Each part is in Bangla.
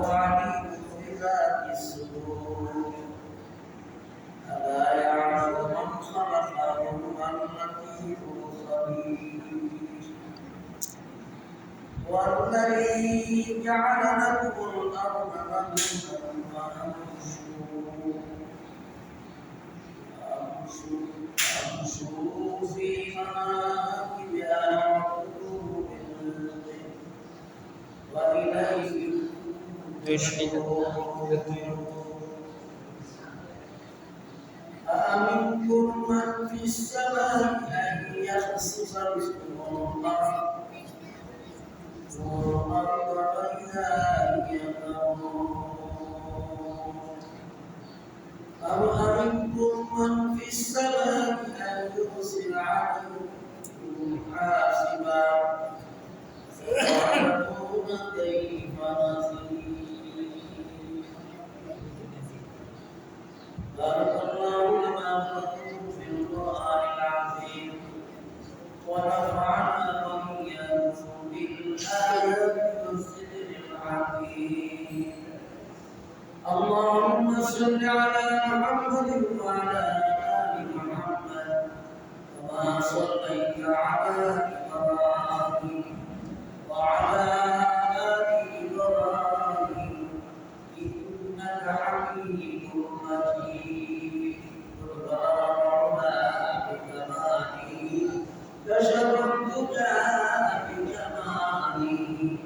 عليم بذات الصدور ألا يعلم من خلق وهو اللطيف الخبير والذي جعل لكم الأرض مهدا فامشوا في مناكبها وكلوا من رزقه وإليه تشركون أأمنتم من في السماء أن يخسف بكم الأرض فإذا هي تمور أم أمنتم من في السماء أن يرسل عليكم حاسبا فيعلمون كيف نذير بارك الله لنا ولكم في القرآن العظيم ونفعنا وإياكم بالآيات والذكر الحكيم اللهم صل على محمد وعلى آل محمد كما صليت على إبراهيم وعلى آل إبراهيم إنك حميد مجيد ربنا بكماله كشرفت بجماله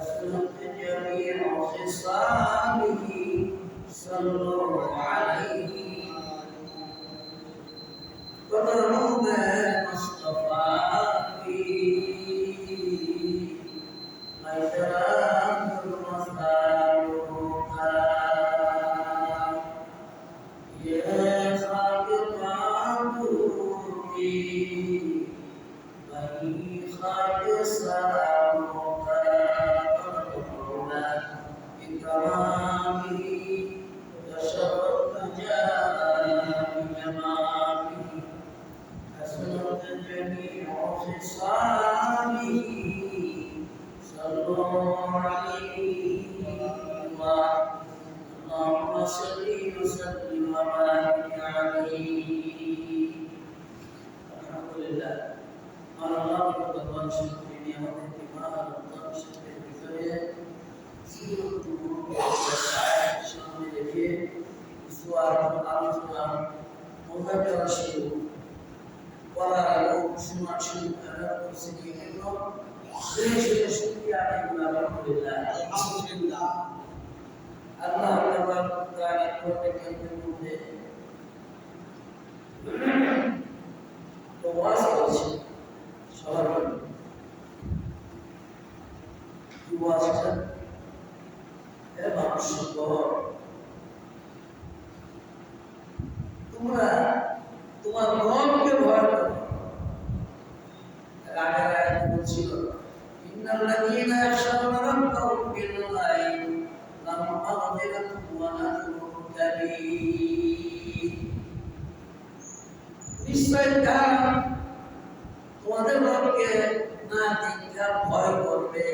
أسلمت جميع خصاله صلوا عليه وقروا ما مصطفى فيه ميتان المصالحة يا خالق عبدي من خالق سلامك وقرنا بكرامه كشرفت بجماله حسنت جميع خصاله صلوا عليه اللهم صل وسلم وبارك عليه الحمد لله قال الله تبارك وتعالى وما رمضان شهر الفجر سورة الروم شهر الفجر سورة الأنفال مذكر الشهور ولا يوم سمع شهور على كرسي النور ليش يشتكي عليكم الحمد لله الحمد لله الله تبارك وتعالى يقول তো ওয়াজ করছি সবার কি ওয়াজটা মানুষ তোমরা তোমার মনকে ভয় করো আগে আগে বলছিল ইন্নাল্লাযীনা ইয়াখশাউনা রাব্বাহুম বিল গায়ব লাহুম মাগফিরাতুন ওয়া আজরুন কারীম নিশ্চয় তোমাদের রবকে না দেখা ভয় করবে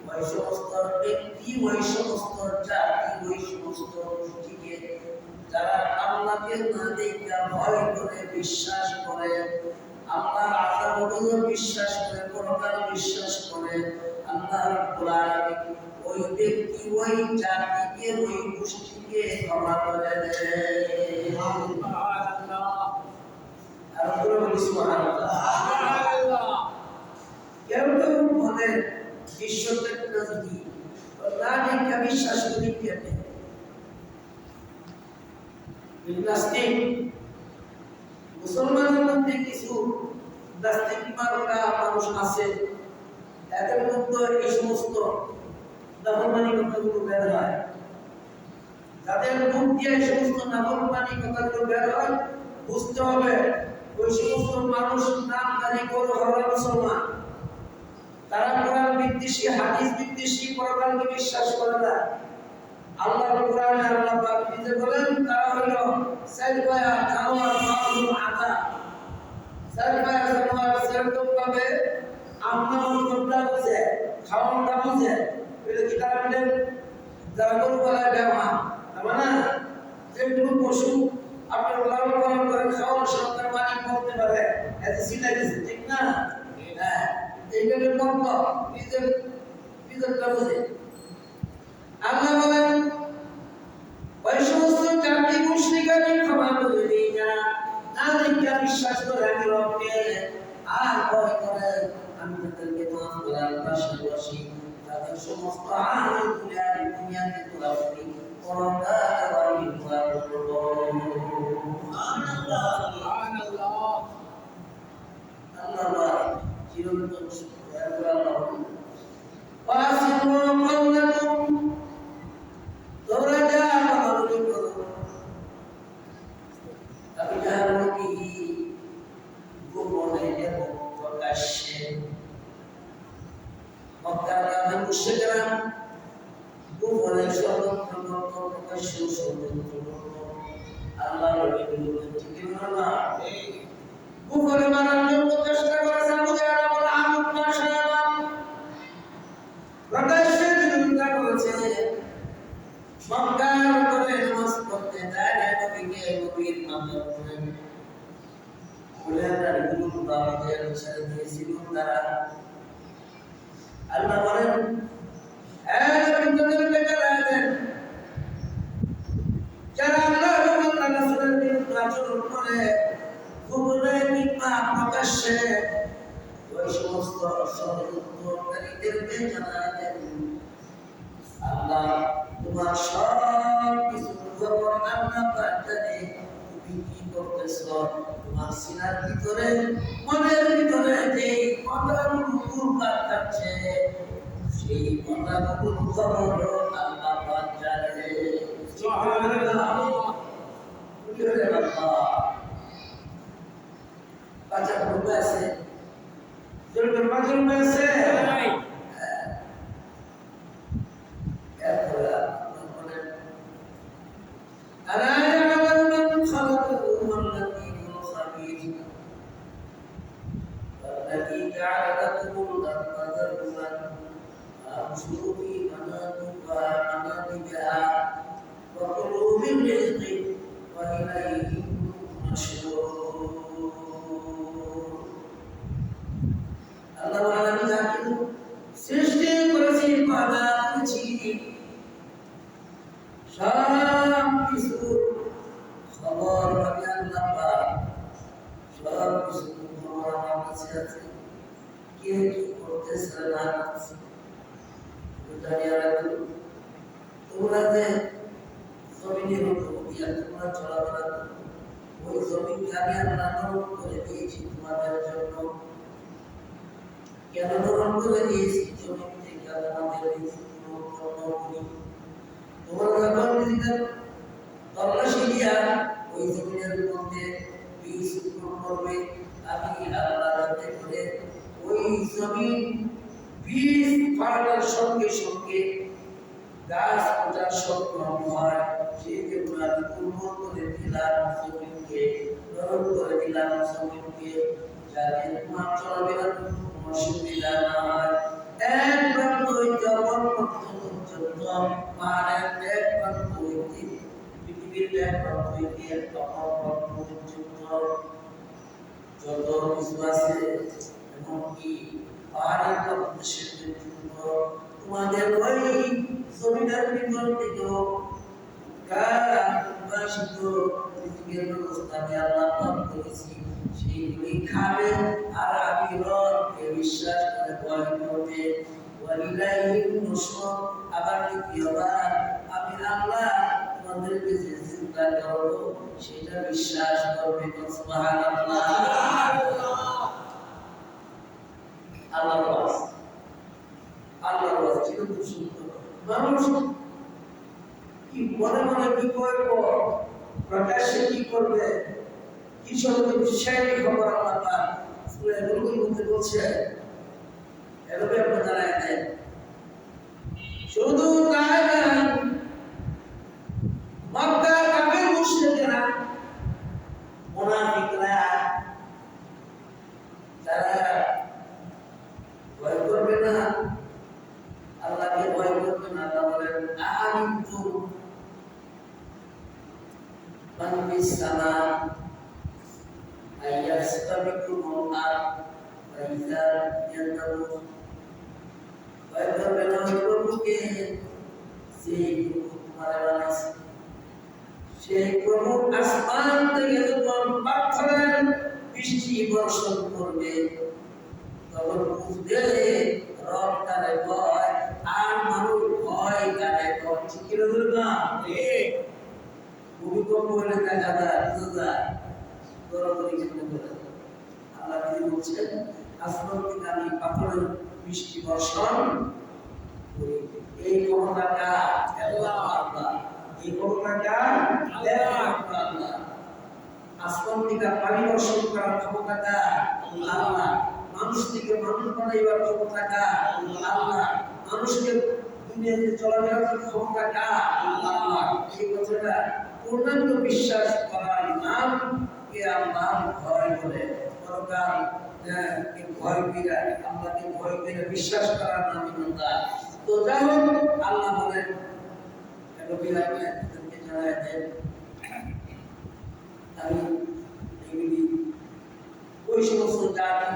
ওই সমস্ত ব্যক্তি ওই সমস্ত জাতি ওই সমস্ত গোষ্ঠীকে যারা আল্লাহকে না দেখা ভয় করে বিশ্বাস করে আল্লাহর আযাবকে বিশ্বাস করে পরকাল বিশ্বাস করে আল্লাহ রাব্বুল আলামিন ওই ব্যক্তি ওই জাতিকে ওই গোষ্ঠীকে ক্ষমা করে দেয় আর বলি সুবহানাল্লাহ কেউ কেউ বলে ঈশ্বরের নজদি না দেখা বিশ্বাস করি কেমনে নাস্তিক মুসলমানের মধ্যে কিছু নাস্তিক মার্কা মানুষ আছে এদের মধ্যে এই সমস্ত নাফরমানি কথাগুলো বের হয় যাদের মুখ দিয়ে এই সমস্ত নাফরমানি কথাগুলো বের হয় বুঝতে হবে ওই সমস্ত মানুষ নামদারি করে হলো মুসলমান তারা কোরআন বিদ্বেষী হাদিস বিদ্বেষী পরকালকে বিশ্বাস করে না আল্লাহর কোরআনে আল্লাহ পাক নিজে বলেন তারা হলো সাইফায়া জানোয়ার মামুন আতা সাইফায়া জানোয়ার সেরকম ভাবে আমরা মতলবটা বুঝে খাওয়াটা বুঝে এটা কি তারা মিলে যারা গরু পালায় ব্যবহার তার না যে কোনো পশু আপনার লালন পালন করে খাওয়ার সরকার মালিক করতে পারে এত সিলাই দিচ্ছে ঠিক না হ্যাঁ এইভাবে মত নিজের নিজেরটা বুঝে আল্লাহ বলেন ওই সমস্ত জাতি মুশরিকাদের ক্ষমা করে দিই যারা না দেখে বিশ্বাস করে আমি রবকে আর ভয় করে আমি তাদেরকে মাফ করার পাশাপাশি তাদের সমস্ত আহার দুনিয়াতে পুরাপুরি করোনা দেওয়ারই দোয়া করব সুবহানাল্লাহ সুবহানাল্লাহ আল্লাহ চিরন্তন আল্লাহ ওয়াসিরু কওলাকুম তোমরা যা বলি করো আমি জানো কি গোপনে এবং প্রকাশ্যে মক্কার কাফের মুশরিকরা গোপনে ষড়যন্ত্র করত প্রকাশ্যে ষড়যন্ত্র করত আল্লাহর নবী ঠিক না গোপনে মারার জন্য চেষ্টা করেছে আবু জাহল বলে আমুক মাশাআল্লাহ প্রকাশ্যে বিরোধিতা করেছে মক্কার করে নামাজ পড়তে যায় না নবীকে নবীর মাধ্যমে করেন ওলাদার গুরু বাবাদের ছেড়ে দিয়েছিল তারা আল্লাহ বলেন তাদেরকে জানালেন যারা আল্লাহ এবং আল্লাহ রাসূলের বিরুদ্ধে আচরণ করে গোপনে কিংবা প্রকাশ্যে ওই সমস্ত ষড়যন্ত্রকারীদেরকে জানালেন আল্লাহ তোমার সব কিছু খবর আল্লাহ পাক জানে তুমি কি করতেছো তোমার সিনার ভিতরে মনের ভিতরে যে কথাগুলো ঘুরপাক খাচ্ছে সেই কথাগুলো খবর আল্লাহ পাক জানে সুবহানাল্লাহ আল্লাহ বাচ্চা বলবে আছে জোরে বাচ্চা বলবে আছে সৃষ্টি করেছি পালা করেছি সব কিছু খবর আমি আল্লাহ পাক সব কিছু খবর আমার কাছে আছে কে কি করতেছে না করতেছে জানিয়ে রাখো তোমরা যে জমিনের উপর দিয়া তোমরা চলাফেরা করো ওই জমিনকে আমি আল্লাহ নরম করে দিয়েছি তোমাদের জন্য কেন নরম করে দিয়েছি জমিন থেকে আমাদের রিজিক উৎপন্ন করি তোমরা যখন রিজিকের তল্লাশি দিয়া ওই জমিনের মধ্যে বীজ উৎপন্ন করবে আমি আল্লাহ যাতে করে ওই জমিন বীজ ফাটার সঙ্গে সঙ্গে গাছ ওঠার সক্ষম হয় সেই জন্য আমি উর্বর করে দিলাম জমিনকে নরম করে দিলাম জমিনকে যাতে তোমার চলাফেরা অসুবিধা না হয় একবার হইতে অপর পর্যন্ত পাহাড়ের একবার হইতে পৃথিবীর একবার হইতে অপর পর্যন্ত যত কিছু আছে এমনকি পাহাড়ের প্রদেশের জন্য তোমাদের ওই জমিনের ভিতর থেকেও গাছবাসিত রিজিকের ব্যবস্থা আমি আল্লাহ পাক করেছি সেইগুলি খাবে আর আমি রবকে বিশ্বাস করে ভয় করবে ওয়ালিলাইহিন নুশুর আবার দ্বিতীয়বার আমি আল্লাহ তোমাদেরকে যে চিন্তা করব সেটা বিশ্বাস করবে সুবহানাল্লাহ আল্লাহ চিরন্তন সত্য মানুষ কি মনে মনে কি করবো প্রকাশ্যে কি করবে কি সত্যি বিষয়টি খবর আল্লাহ পাক সূরা মুলকের মধ্যে বলছে এভাবে আপনি জানাই দেন শুধু তাই না মক্কা কাফের মুশরিকরা মুনাফিকরা তারা السماء أن يستبقكم الأرض فإذا ينتظر ويقبل প্রভুকে সেই তোমার বানাইছে সেই প্রভু আসমান থেকে যখন পাথরের বৃষ্টি বর্ষণ করবে তখন বুঝবে রব কারে ভয় আর মানুষ ভয় কারে ভয় ঠিক কি না ভূমিকম্প হলে দেখা যায় বোঝা যায় দৌড়াদৌড়ি কেমনে করে আল্লাহ কি বলছেন আসমান থেকে আমি পাথরের বৃষ্টি বর্ষণ করি এই ক্ষমতাটা আল্লাহ এই ক্ষমতাটা আল্লাহ আসমান থেকে পানি বর্ষণ করার ক্ষমতাটা আল্লাহ মানুষ থেকে মানুষ বানাইবার ক্ষমতাটা আল্লাহ মানুষকে দুনিয়াতে চলাফেরা করার ক্ষমতাটা আল্লাহ এই কথাটা পূর্ণাঙ্গ বিশ্বাস করার নাম কে আল্লাহ ভয় বলে পরকাল ভয় করে আল্লাহকে ভয় করে বিশ্বাস করার নাম ইমানদার তো যাই হোক আল্লাহ বলেন নবীরাকে জানায় দেন আমি এগুলি ওই সমস্ত জাতি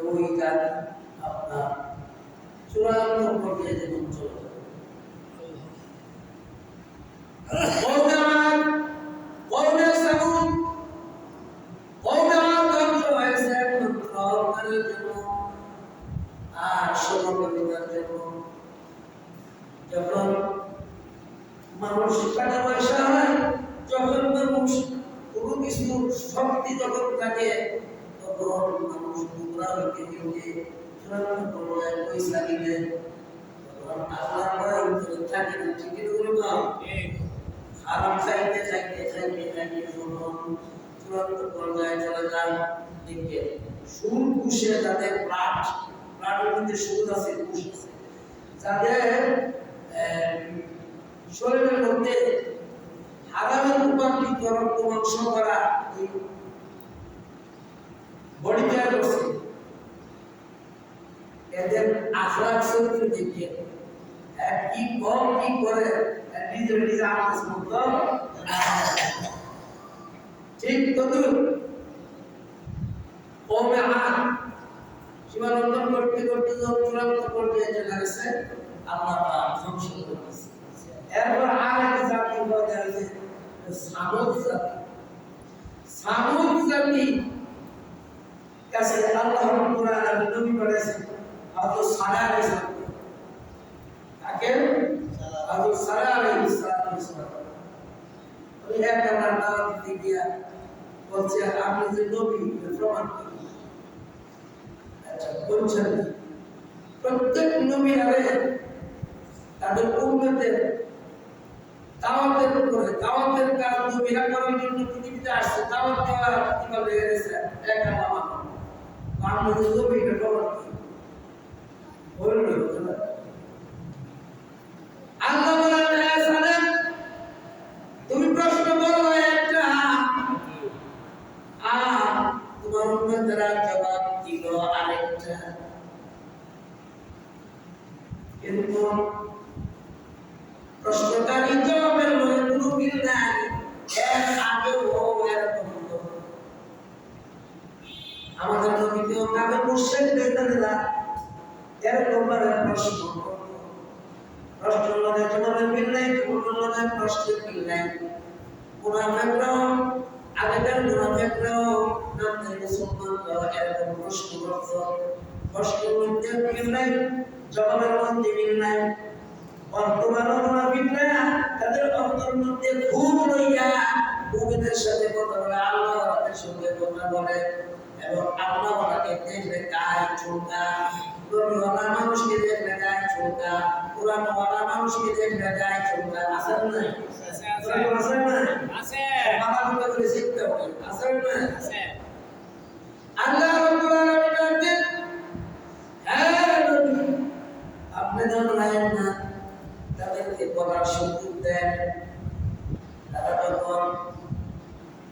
ওই জাতি আপনার চূড়ান্ত পর্যায়ে যেমন চলে যখন মানুষ টাকা পয়সা হয় যখন মানুষ কোনো কিছু শক্তি যখন থাকে তখন মানুষ গুমরা হইতে হইতে চূড়ান্ত পর্যায়ে পয়সা দিলে তখন আল্লাহ ভয় ভিতরে থাকে না ঠিক না খারাপ চাইতে চাইতে চাইতে চাইতে যখন চূড়ান্ত পর্যায়ে চলে যায় দেখবে সুর ঘুষে যাদের প্রাণের মধ্যে সুদ আছে ঘুষ আছে যাদের শরীরের মধ্যে হারামের রূপান্তরিত রক্ত মাংস করা এই বডি তৈরি করছে এদের আখলাক চরিত্র দেখে কি কম কি করে নিজের নিজে আত্মস মুক্ত ঠিক তদুর কমে আন সীমালঙ্ঘন করতে করতে যখন চূড়ান্ত পর্যায়ে চলে গেছে আল্লাহ ধ্বংস করে দিয়েছে এরপর আরেক জাতি বলা হয়েছে সামুদ জাতি কাছে আল্লাহ রাব্বুল আলামিন নবী করেছেন হযরত সালেহ আলাইহিস সালাম তাকে হযরত সালেহ আলাইহিস সালাম ওই একটা নাম দিতে গিয়া বলছে আপনি যে নবী প্রমাণ কি আচ্ছা বলছেন প্রত্যেক নবী তাদের উম্মতের দাওয়াতের উপরে দাওয়াতের কাজ নবীরা করার জন্য পৃথিবীতে আসছে দাওয়াত দেওয়া কিভাবে গেছে এক আল্লাহ বাংলাদেশ নবীরা খবর কি বলল আল্লাহ বলেন হে সালেম তুমি প্রশ্ন করো একটা আর তোমার উম্মতেরা জবাব দিল আরেকটা কিন্তু প্রশ্নকারী জবাবের মধ্যে কোনো মিল নাই এর আগে ও এরকম হতো আমাদের নবীকে কাবে মুশরিক বেদানা এরকম ভাবে প্রশ্ন মধ্যে জবাবের মিল নাই কোনো মধ্যে প্রশ্নের মিল নাই মুনাফিকরাও আগেকার মুনাফিকরাও নাম দিয়ে মুসলমানরাও এরকম প্রশ্ন করতো প্রশ্নের মধ্যে মিল নাই জবাবের মধ্যে মিল নাই বর্তমান মুনাফিকরা তাদের অন্তরের মধ্যে খুব লইয়া মুমিনদের সাথে কথা বলে আল্লাহর সঙ্গে কথা বলে এবং আল্লাহকে দেখলে গায়ে চুলকা নবীওয়ালা মানুষকে দেখলে গায়ে চুলকা কোরআনওয়ালা মানুষকে দেখলে গায়ে চুলকা আছে না আছে না আছে বাবা কথা বলে শিখতে হবে আছে না আছে আল্লাহ রাব্বুল আলামিন ডাকেন হ্যাঁ নবী আপনি জানেন না তাদেরকে বলার সুযোগ দেন তারা যখন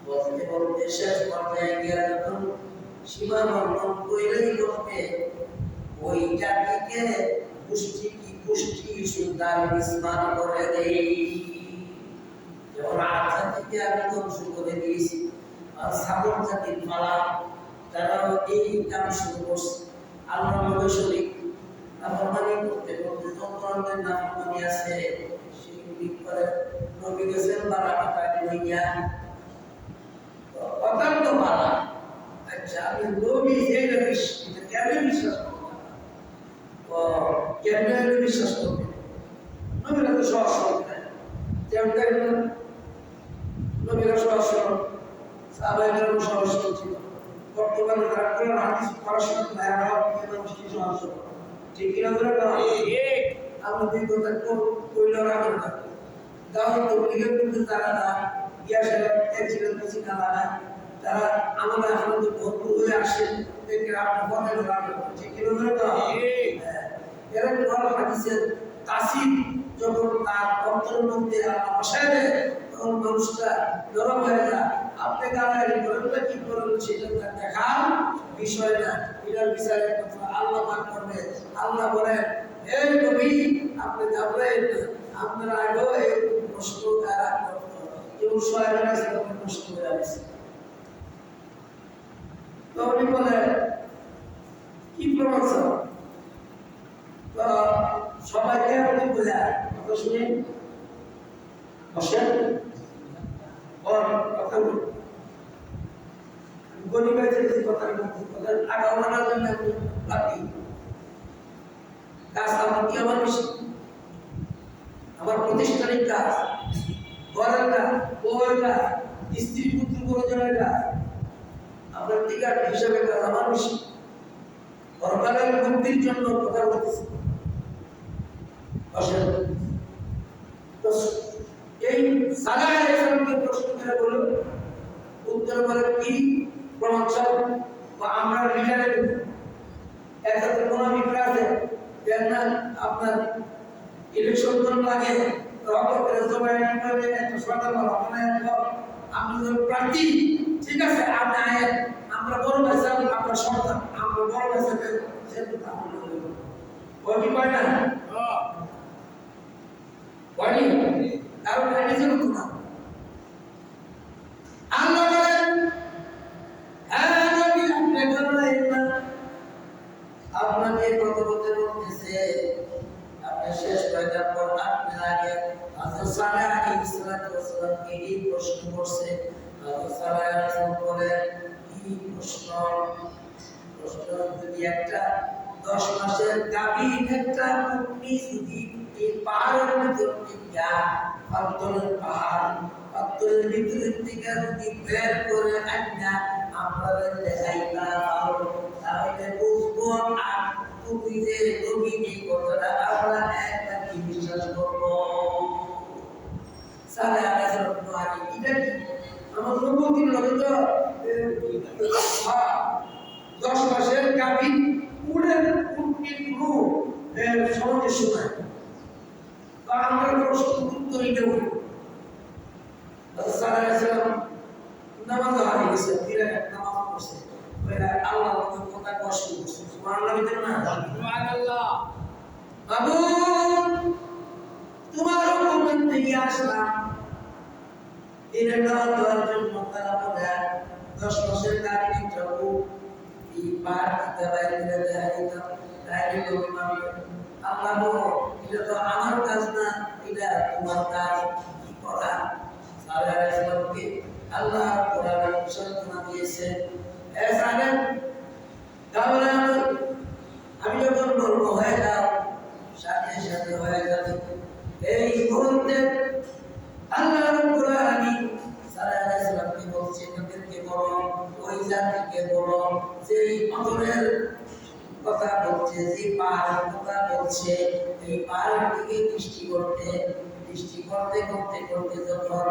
বলতে বলতে শেষ পর্যায়ে গিয়ে যখন সীমা লঙ্ঘন কইলেই করবে ওই জাতিকে পুষ্টি কি পুষ্টি সুন্দর বিস্মান করে দেই যেমন আট জাতিকে আমি ধ্বংস করে দিয়েছি, আর সাগর জাতির মালা তারাও এই কাম শুরু করছে। আল্লাহ নবী শরীফ নাফরমানি করতে করতে যন্ত্রণার নাফরমানি আছে সেগুলি করে নবী গেছেন বারাকাতা লইয়া অত্যন্ত বালা। আচ্ছা আমি নবী এটা কেমন বিশ্বাস করলাম ও কেমন বিশ্বাস করবেন? নবীরা তো সহজ সরল দেয় যেমন দেখেন নবীরা সহজ সরল, সাহাবায়ে সহজ সরল ছিল। বর্তমানে তারা কোরআন হাদিস পড়াশোনা করে আমরা মুসলিম সমাজ ঠিক কিনা ধরে না? আমরা দুই কথা কইল রাখেন না দাও তবলিগের মধ্যে তারা না ইয়াসের এক্সিলেন্ট মেশিন না তারা আমাদের আমাদের ভরপুর হয়ে আসে দেখে আপনি বলেন রাখেন ঠিক কিনা ধরে না? এরা কোরআন হাদিসের তাসির যখন তার অন্তরের মধ্যে বসায় দেয় তখন মানুষটা নরম হয়ে যায়। আপনি গালাগালি করেন না কি করেন সেটা দেখার বিষয় না, এটার বিচারের কথা আল্লাহ পাক করবে। আল্লাহ বলেন এই নবী আপনি ঘাবড়াইন না, আপনারা আগেও এই প্রশ্ন তারা করতো কেউ সোয়াবের কাছে প্রশ্ন করে আসছে। তো উনি বলে কি প্রমাণ সবাইকে আপনি বোঝায় কথা শুনে বসেন কথা গরিবের যে কথা আগাও মানার জন্য আপনি কাজ আমার কি আমার বেশি আমার প্রতিষ্ঠানিক কাজ ঘরের কাজ বউয়ের কাজ স্ত্রী পুত্র প্রয়োজনের কাজ আপনার টিকার হিসাবে কাজ আমার বেশি সরকারের মুক্তির জন্য কথা বলতেছি। এই সালাহ ইসলামকে প্রশ্ন করে বলো উত্তর বলে কি প্রমাণ চাও বা আমরা লিডারের একসাথে কোনো অভিপ্রায় আছে দেন না আপনার ইলেকশন জন লাগে প্রার্থী ঠিক আছে আপনি আয়েন আমরা বড় ভাইসা আপনার সন্তান আমরা বড় ভাইসাকে সেটা ওই কি পায় না বলি কারণ নিজের মতো না। আল্লাহ বলেন হ্যাঁ নবী আপনি বললেন না আপনাকে কত বলতে বলতেছে আপনি শেষ করার পর আপনি আগে হযরত সালেহ আলাইহিস সালামকে এই প্রশ্ন করছে। হযরত সালেহ আলাইহিস সালাম বলেন কি প্রশ্ন যদি একটা 10 মাসের গাভীর একটা উটনি যদি এই পাহাড়ের ভিতর থেকে পাথরের পাথরের ভিতর থেকে যদি বের করে আনা আমরা দেখাইবা তাহলে বুঝবো আর তুমি যে নবী এই কথাটা আমরা একটা কি বিশ্বাস করবো। সালেহ আলাইহিস সালাম এটা কি আমার নবীর নবী তো 10 মাসের গাভীর উটের উটনির রূপ সমাজে শোনায় আমরা প্রশ্ন উত্তরই দেব। সালেহ আলাইহিস সালাম নামাজ হারিয়ে গেছে নামাজ পড়ছে আল্লাহ কথা কষ্ট করছে সুবহানাল্লাহ বলেন না সুবহানাল্লাহ বাবু তোমার হুকুম থেকে আসলাম এটা দেওয়ার জন্য তারা বলে 10 মাসের গাভী যাবো এই পার দিতে বাইরে দেখাইতা তাইলে লোক মানবে। আল্লাহ বলো এটা তো আমার কাজ না এটা তোমার কাজ কি করা। সালেহ আলাইহিস সালামকে আল্লাহ কোরআনে ঘোষণা দিয়েছে এ সালেহ তাহলে আমি যখন বলবো হয়ে যাও সাথে সাথে হয়ে যাবে। এই মুহূর্তে আল্লাহ রাব্বুল আলামিন সালেহ আলাইহিস সালামকে বলছে তাদেরকে বলো ওই জাতিকে বলো যেই পাথরের কথা বলছে যে পাহাড়ের কথা বলছে এই পাহাড়ের দিকে দৃষ্টি করতে করতে করতে যখন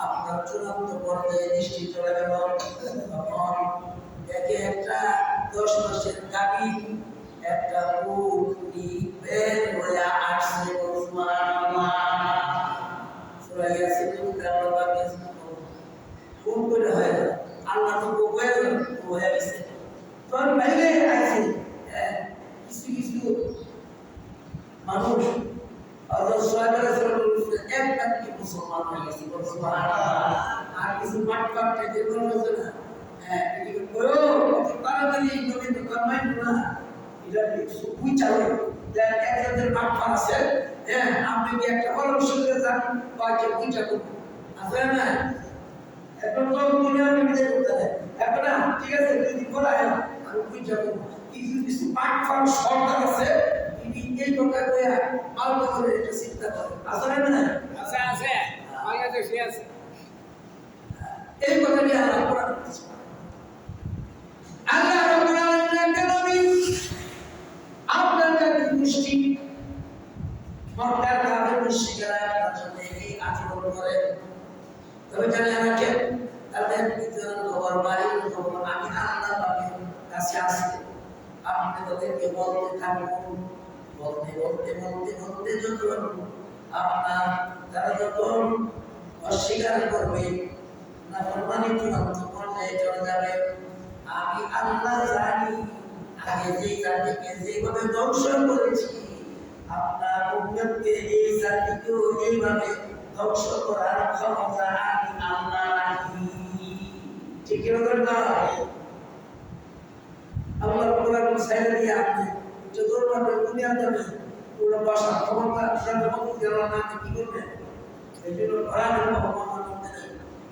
আপনার চূড়ান্ত পর্যায়ে দৃষ্টি চলে গেল তখন দেখে একটা 10 মাসের গাভী একটা উটনি বের হয়ে আসছে। সুবহানাল্লাহ সূরা ইয়াসিনের তেলাওয়াত করতে কোন করে হয় আল্লাহ তো হয়ে গেছে তখন বাইরে আছে কিছু কিছু মানুষ হযরত সোহাইব আলাইহিস সালাম একটা কি মুসলমান হয়ে গেছে। সুবহানাল্লাহ। আর কিছু মাঠপাট থেকে বলছে না, হ্যাঁ এটা করো কত তাড়াতাড়ি নবী তো কামাই না, এটা কিছু বুঝাও দেন একজনের মাঠপাট আছে, হ্যাঁ আপনি কি একটা পরামর্শ করে যান বাকি বুঝা করুন আছে না। এখন তো দুনিয়ার মধ্যে করতে হয় এখন না, ঠিক আছে যদি করা হয় আমি বুঝা করব কিছু কিছু মাঠপাট সরকার আছে তিনি এই কথা কইয়া আলাদা করে এটা চিন্তা করে আছে না। আছে আছে বাংলাদেশে আছে এই কথা নিয়ে আলাপ করা আল্লাহ রাব্বুল আলামিনের নবী আপনার কাছে দৃষ্টি মক্কার কাফের মুশরিকরা আপনার জন্য এই আচরণ করে, তবে জানে রাখেন তাদের ভিতরে খবর বাড়ির খবর আমি আল্লাহ পাকের কাছে আসি, আপনি তাদেরকে বলতে থাকুন, বলতে বলতে বলতে বলতে যখন আপনার তারা যখন অস্বীকার করবে না ফরমানি চূড়ান্ত পর্যায়ে চলে যাবে, আমি আল্লাহ জানি আগে যে জাতিকে যেভাবে ধ্বংস করেছি আপনার উম্মতকে এই জাতিকেও এইভাবে ধ্বংস করার ক্ষমতা আমি আল্লাহ রাখি। ঠিক না? আল্লাহ কোরআন সাইলে দিয়ে আপনি যতবার দুনিয়া যাবে পুরো ভাষা ক্ষমতা সাথে মত দেওয়া না কি করবে, এই জন্য কোরআনের মহামান্য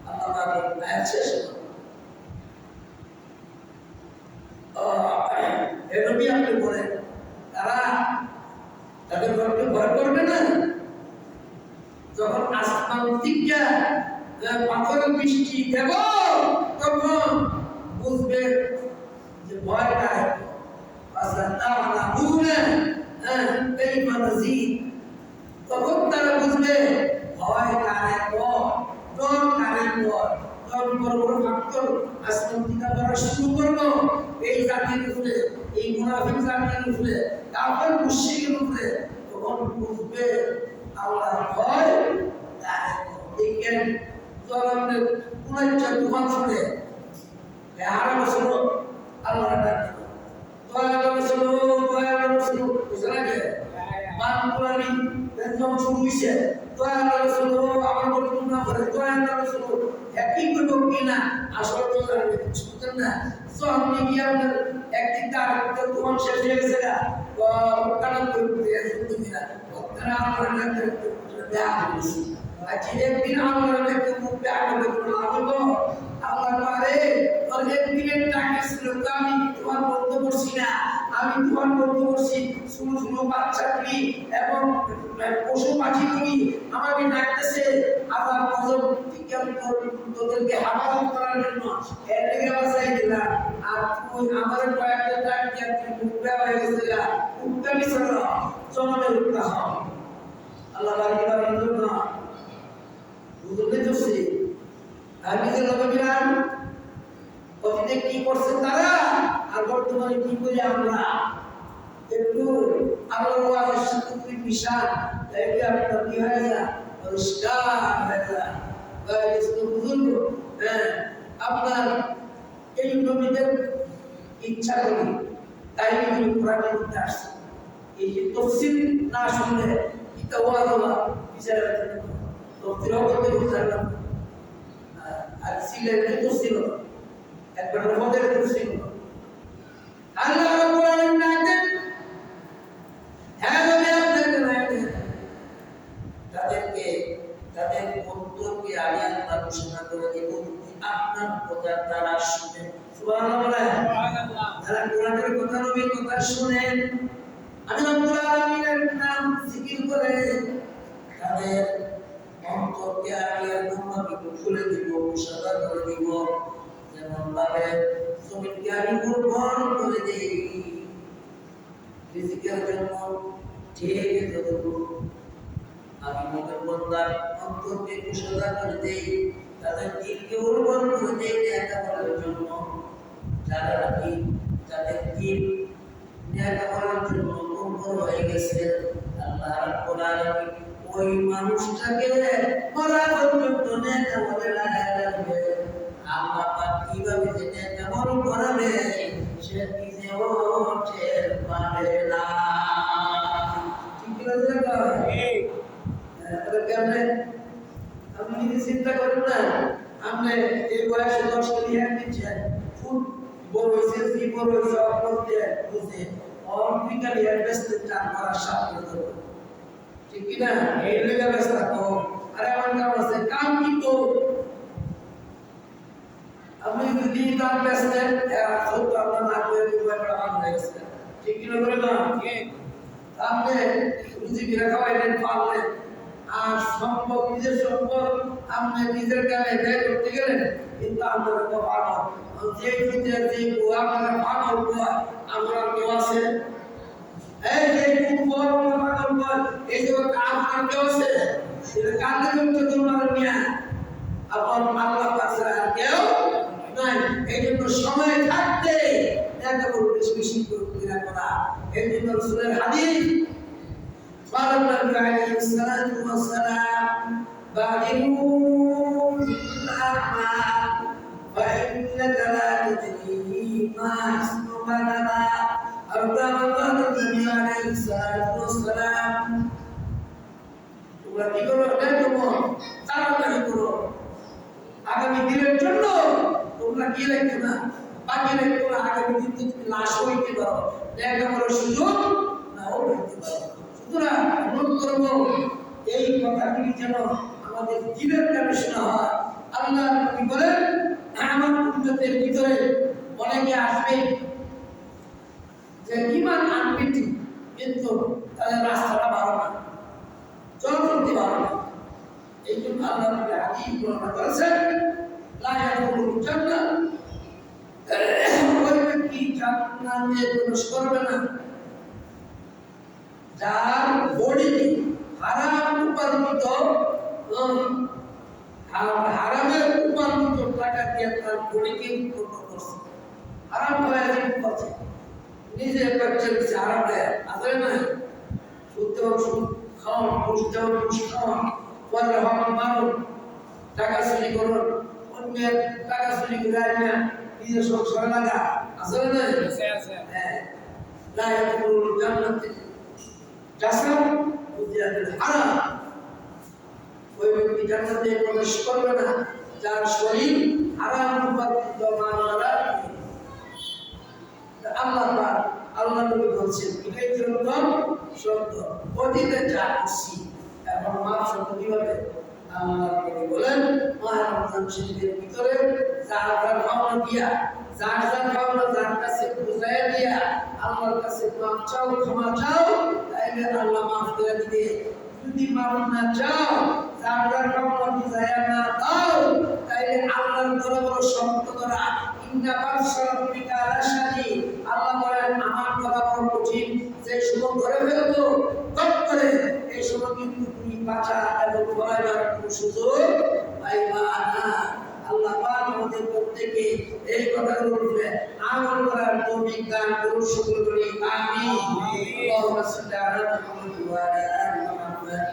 আল্লাহ তাআলা আয়াত শেষ নবী আপনি বলেন তারা তাদের ঘরকে ভয় করবে না, যখন আসমান থেকে পাথরের বৃষ্টি দেব তখন বুঝবে যে ভয় কায় তখন তারা বুঝবে ভয় কারে ডর কারে তখন বড় বড় ফাক্তর আসমান থেকে করা শুরু করবো এই জাতির উপরে, এই মুনাফিক জাতির উপরে, কাফের মুশরিকের উপরে, তখন বুঝবে আল্লাহ ভয় দেখেন জলের পুনাইটা তুফান শুনে হারা বছর আল্লাহ ডাক দয়া বছর বুঝে লাগে বানপুরানি একদম শুরু হয়েছে দয়া বছর আমার বলুন না করে দয়া বছর একই করবো কিনা আসলে তো শুনতেন না সঙ্গে গিয়ে আপনার একদিন তার তুফান শেষ হয়ে গেছে না কারণ করতে না ওখানে আমরা একদিন আমরা মুখ ব্যাগ করবো আল্লাহ পারে একদিনের টাকা ছিল তো আমি তোমার বলতে পারছি না, আমি তোমার বলতে পারছি শুরু শুরু বাচ্চা করি এবং পশু পাখি করি আমাকে ডাকতেছে আবার কজন তোদেরকে হেফাজত করার জন্য এর লেগে বাঁচাই দিলাম, আর তুই আমার কয়েকটা ডাক দিয়ে মুখ ব্যাগ হয়ে গেছে গা উঠতে বিছানো জমানে উঠতে হয় আল্লাহ বাড়ি বাড়ি না বুঝলে তো সে আমি যে লোকেরাম অতীতে কি করছে তারা আর বর্তমানে কি করি আমরা একটু আল্লাহর ওয়াজের সাথে তুমি মিশান তাইলে আপনার কি হয়ে যায় পরিষ্কার হয়ে যায় গায়ে তো বুঝুন হ্যাঁ আপনার এই নবীদের ইচ্ছা করি তাই আমি কোরআনের মধ্যে আসছি এই যে তফসিল না শুনলে এটা ওয়াজ হওয়া বিচারে তফসিল করতে বুঝলাম আর সিলেটে তো ছিল একবার রহমতের তো ছিল আল্লাহ রাব্বুল আলামিন নাতেন হ্যাঁ নবী আপনাকে নাতেন তাদেরকে তাদের অন্তরকে আমি আল্লাহ ঘোষণা করে দেব আপনার কথা তারা শুনে সুবহানাল্লাহ তারা কোরআনের কথা নবীর কথা শুনেন আমি রাব্বুল আলামিনের নাম জিকির করে তাদের অন্তরকে আমি একদমভাবে খুলে দিব, সাদা করে দিব, যেমন ভাবে জমিনকে আমি উর্বর করে দিই রিজিকের জন্য ঠিক যতটুকু আমি মনের বন্দার অন্তরকে সাদা করে দিই, তাদের দিলকে উর্বর করে দিই নেকামলের জন্য, যারা নাকি যাদের দিল নেকামলের জন্য উর্বর হয়ে গেছে আল্লাহ রাব্বুল আলামিন ওই মানুষটাকে মরা পর্যন্ত নেতা বলে লাগায় রাখবে। আল্লাহ পাক কিভাবে যে নেতা মরণ করাবে সে নিজেও টের পাবে না। ঠিক আছে কেমনে করো জব করতে বুঝে অনফিকালি ইনভেস্টে চান করার সাথে দেবো ঠিক কি না এই লেগে ব্যস্ত থাকো আরে আমার কাম আছে কাম কি তো আপনি যদি কাম ব্যস্ত এরা তো আমরা না করে দুবার কাম হয়ে গেছে ঠিক কি না করে না আপনি রুজি বিরা খাওয়াইলেন পারলেন আর সম্পদ নিজের সম্পদ আপনি নিজের কামে ব্যয় করতে গেলেন কিন্তু আমরা তো পাগল যে খুঁজে যে বুয়া মানে পাগল বুয়া আমরা কেউ আছে এই যে কুকুর পাগল বুয়া এই যে আপনার কেউ আছে এটা কান্দে করতে তোমার মিয়া আপন আল্লাহ কাছে আর কেউ নাই এই জন্য সময় থাকতে দেখা বড় বেশি বেশি করে করা এই জন্য রাসূলের হাদিস قال النبي عليه الصلاة والسلام بادروا بالأعمال فإنك لا تدري ما اسم غدا أو كما قال النبي عليه الصلاة والسلام তোমরা কি করো দেখো তাড়াতাড়ি করো আগামী দিনের জন্য তোমরা কি রাখবে না বাকি রাখবে না আগামী দিন তুমি লাশ হইতে পারো দেখা বড় সুযোগ নাও হইতে পারো সুতরাং অনুরোধ করবো এই কথাগুলি যেন আমাদের জীবের কানে শোনা হয় আল্লাহ নবী বলেন আমার উম্মতের ভিতরে অনেকে আসবে যে ঈমান আনবে ঠিক কিন্তু তাদের রাস্তাটা ভালো না চলতে ভালো না এই জন্য আল্লাহ নবী হাদিস বর্ণনা করেছেন লা ইয়াদখুলুল জান্নাহ ওই ব্যক্তি জান্নাতে প্রবেশ করবে না যার বডিতে হারাম উপার্জিত হারামের উপার্জিত টাকা দিয়ে তার বডিকে উৎপন্ন করছে হারাম হয়ে করছে নিজে করছে হারাম দেয় আসলে না শুদ্ধ সুদ খাওয়ান ঘুষ দেওয়ান ঘুষ খাওয়ান পরে হক মারুন টাকা চুরি করুন অন্যের টাকা চুরি করে আনিয়া নিজের সংসারে লাগা আসলে না হ্যাঁ লা ইয়াদখুলুল জান্নাতে জাসাম উজিয়াতুল হারাম ওই ব্যক্তি জান্নাতে প্রবেশ করবে না যার শরীর হারাম উপার্জিত মাল দ্বারা আল্লাহ নবী বলছেন এটাই জন্য সত্য অতীতে যা করছি এখন মাপ সত্য কিভাবে আল্লাহ নবী বলেন রমজান শরীফের ভিতরে যার যার ভাবনা দিয়া যার যার ভাবনা যার কাছে বুঝাইয়া দিয়া আল্লাহর কাছে মাপ চাও ক্ষমা চাও তাইলে আল্লাহ মাফ করে দিবে যদি মাপ না চাও যার যার ভাবনা বুঝাইয়া না দাও তাইলে আল্লাহর দরবারে শক্ত করা ইন্না বাদশা রাব্বিকা লাশাদীদ আল্লাহ বলেন আমার কথা বড় কঠিন যে সময় ধরে ফেলবো কত করে এই সময় কিন্তু তুমি বাঁচা এবং বলার কোনো সুযোগ পাইবা না আল্লাহ পাক আমাদের প্রত্যেককে এই কথাগুলো বলে আমল করার তৌফিক দান করুন সকল করি আমিন আল্লাহুম্মা সাল্লি আলা মুহাম্মাদ ওয়া আলা আলি মুহাম্মাদ